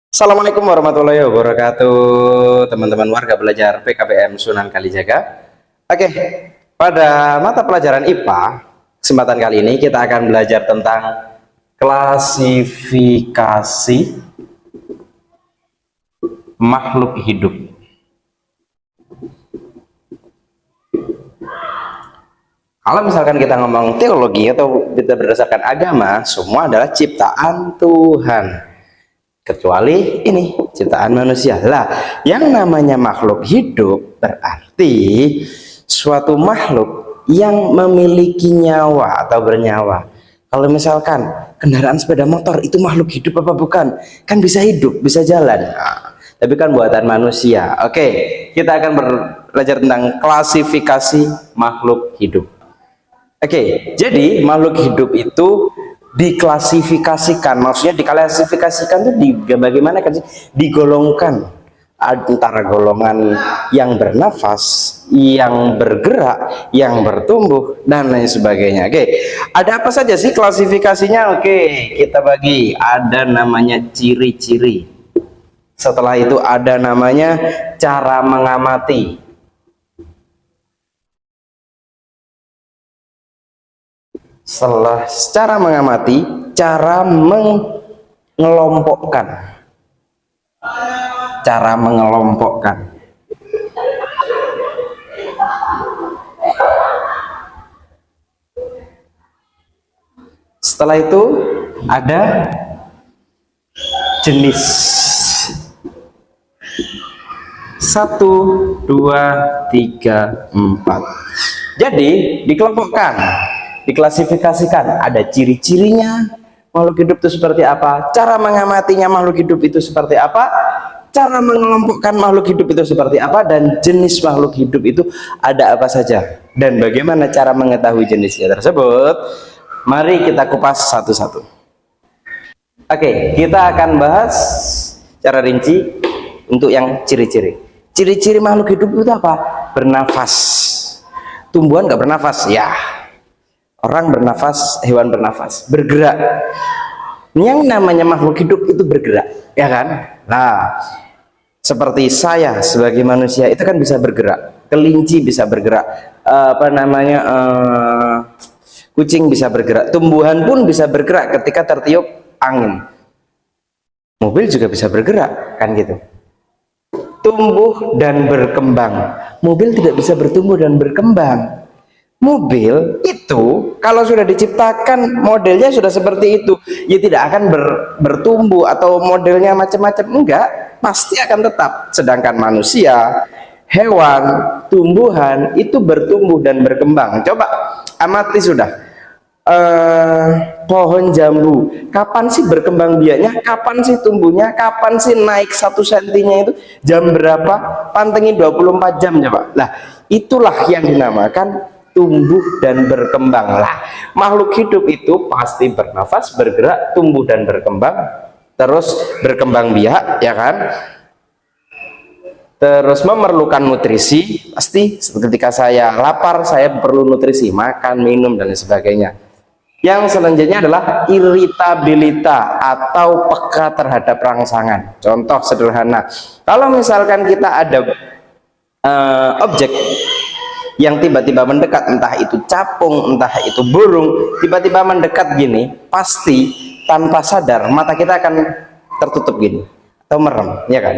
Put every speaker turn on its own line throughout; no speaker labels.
Assalamualaikum warahmatullahi wabarakatuh, teman-teman warga belajar PKBM Sunan Kalijaga. Oke, pada mata pelajaran IPA, kesempatan kali ini kita akan belajar tentang klasifikasi makhluk hidup. Kalau misalkan kita ngomong teologi atau kita berdasarkan agama, semua adalah ciptaan Tuhan. Kecuali ini ciptaan manusia. Lah, yang namanya makhluk hidup berarti suatu makhluk yang memiliki nyawa atau bernyawa. Kalau misalkan kendaraan sepeda motor itu makhluk hidup apa bukan? Kan bisa hidup, bisa jalan. Nah, tapi kan buatan manusia. Oke, kita akan belajar tentang klasifikasi makhluk hidup. Oke, jadi makhluk hidup itu diklasifikasikan, maksudnya diklasifikasikan itu bagaimana kan sih? Digolongkan antara golongan yang bernafas, yang bergerak, yang bertumbuh, dan lain sebagainya. Oke, ada apa saja sih klasifikasinya? Oke, kita bagi. Ada namanya ciri-ciri. Setelah itu ada namanya cara mengamati. Setelah cara mengamati, cara mengelompokkan. Cara mengelompokkan. Setelah itu ada jenis. 1, 2, 3, 4. Jadi dikelompokkan, diklasifikasikan, ada ciri-cirinya makhluk hidup itu seperti apa, cara mengamatinya makhluk hidup itu seperti apa, cara mengelompokkan makhluk hidup itu seperti apa, dan jenis makhluk hidup itu ada apa saja, dan bagaimana cara mengetahui jenisnya tersebut. Mari kita kupas satu-satu. Oke, kita akan bahas secara rinci untuk yang ciri-ciri. Ciri-ciri makhluk hidup itu apa? Bernafas. Tumbuhan nggak bernafas? Ya. Orang bernafas, hewan bernafas, bergerak. Yang namanya makhluk hidup itu bergerak, ya kan? Nah, seperti saya sebagai manusia itu kan bisa bergerak, kelinci bisa bergerak, kucing bisa bergerak, tumbuhan pun bisa bergerak ketika tertiup angin. Mobil juga bisa bergerak, kan gitu. Tumbuh dan berkembang. Mobil tidak bisa bertumbuh dan berkembang. Mobil itu kalau sudah diciptakan modelnya sudah seperti itu, ya tidak akan bertumbuh atau modelnya macam-macam, enggak, pasti akan tetap. Sedangkan manusia, hewan, tumbuhan itu bertumbuh dan berkembang. Coba amati sudah, pohon jambu, kapan sih berkembang biaknya, kapan sih tumbuhnya, kapan sih naik 1 sentinya itu, jam berapa, pantengin 24 jam coba. Lah, itulah yang dinamakan tumbuh dan berkembang. Lah, makhluk hidup itu pasti bernafas, bergerak, tumbuh dan berkembang, terus berkembang biak, ya kan? Terus memerlukan nutrisi, pasti ketika saya lapar saya perlu nutrisi, makan, minum dan sebagainya. Yang selanjutnya adalah iritabilitas atau peka terhadap rangsangan. Contoh sederhana, kalau misalkan kita ada objek yang tiba-tiba mendekat, entah itu capung, entah itu burung, tiba-tiba mendekat gini, pasti tanpa sadar mata kita akan tertutup gini atau merem, ya kan?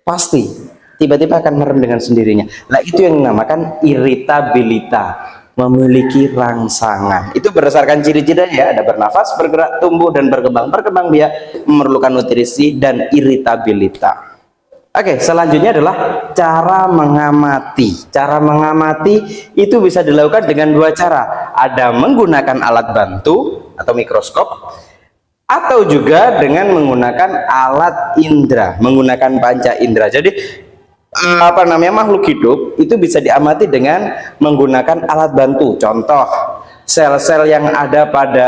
Pasti tiba-tiba akan merem dengan sendirinya. Nah, itu yang dinamakan iritabilitas, memiliki rangsangan. Itu berdasarkan ciri-cirinya ya, ada bernafas, bergerak, tumbuh dan berkembang. Berkembang biak, memerlukan nutrisi dan iritabilitas. Oke, selanjutnya adalah cara mengamati. Cara mengamati itu bisa dilakukan dengan 2 cara. Ada menggunakan alat bantu atau mikroskop, atau juga dengan menggunakan alat indera, menggunakan panca indera. Jadi makhluk hidup itu bisa diamati dengan menggunakan alat bantu. Contoh, sel-sel yang ada pada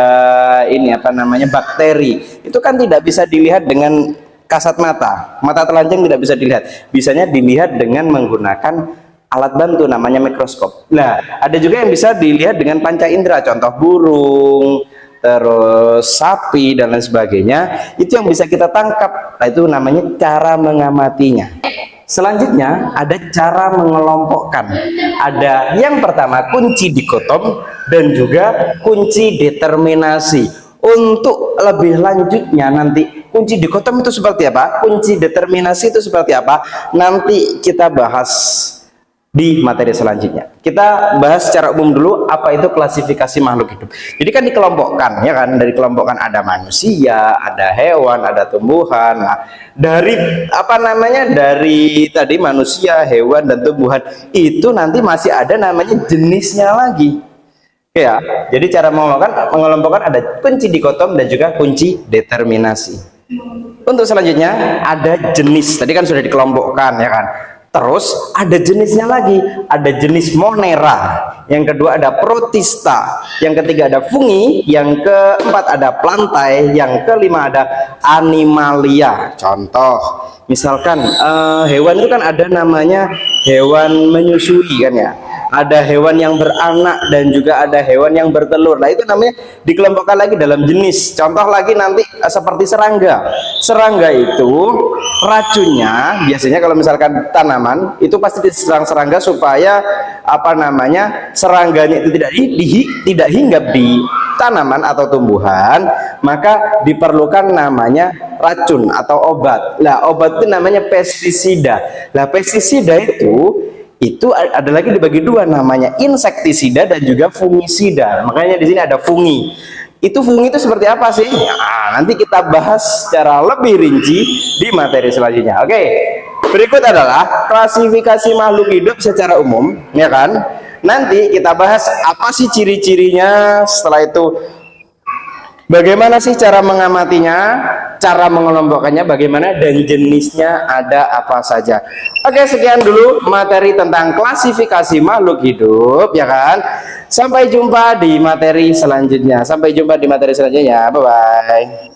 bakteri itu kan tidak bisa dilihat dengan kasat mata, mata telanjang tidak bisa dilihat, bisanya dilihat dengan menggunakan alat bantu namanya mikroskop. Nah, ada juga yang bisa dilihat dengan panca indera, contoh burung, terus sapi dan lain sebagainya, itu yang bisa kita tangkap. Nah, itu namanya cara mengamatinya. Selanjutnya ada cara mengelompokkan. Ada yang pertama kunci dikotom dan juga kunci determinasi. Untuk lebih lanjutnya nanti kunci dikotom itu seperti apa, kunci determinasi itu seperti apa, nanti kita bahas di materi selanjutnya. Kita bahas secara umum dulu apa itu klasifikasi makhluk hidup. Jadi kan dikelompokkan, ya kan, dari kelompokan ada manusia, ada hewan, ada tumbuhan. Nah, dari apa namanya, dari tadi manusia, hewan dan tumbuhan itu nanti masih ada namanya jenisnya lagi. Ya, jadi cara mengelompokkan ada kunci dikotom dan juga kunci determinasi. Untuk selanjutnya ada jenis. Tadi kan sudah dikelompokkan, ya kan. Terus ada jenisnya lagi, ada jenis monera, yang kedua ada protista, yang ketiga ada fungi, yang keempat ada plantae, yang kelima ada animalia. Contoh, misalkan hewan itu kan ada namanya hewan menyusui kan ya, ada hewan yang beranak dan juga ada hewan yang bertelur. Nah, itu namanya dikelompokkan lagi dalam jenis. Contoh lagi nanti seperti serangga. Serangga itu racunnya biasanya kalau misalkan tanaman itu pasti diserang serangga supaya apa namanya, serangganya itu tidak hinggap di tanaman atau tumbuhan, maka diperlukan namanya racun atau obat. Nah, obat itu namanya pestisida. Nah, pestisida itu ada lagi dibagi dua, namanya insektisida dan juga fungisida. Makanya di sini ada fungi. Itu fungi itu seperti apa sih? Nah, nanti kita bahas secara lebih rinci di materi selanjutnya. Oke, berikut adalah klasifikasi makhluk hidup secara umum, ya kan? Nanti kita bahas apa sih ciri-cirinya, setelah itu bagaimana sih cara mengamatinya, cara mengelompokkannya bagaimana, dan jenisnya ada apa saja. Oke, sekian dulu materi tentang klasifikasi makhluk hidup, ya kan? Sampai jumpa di materi selanjutnya. Bye bye.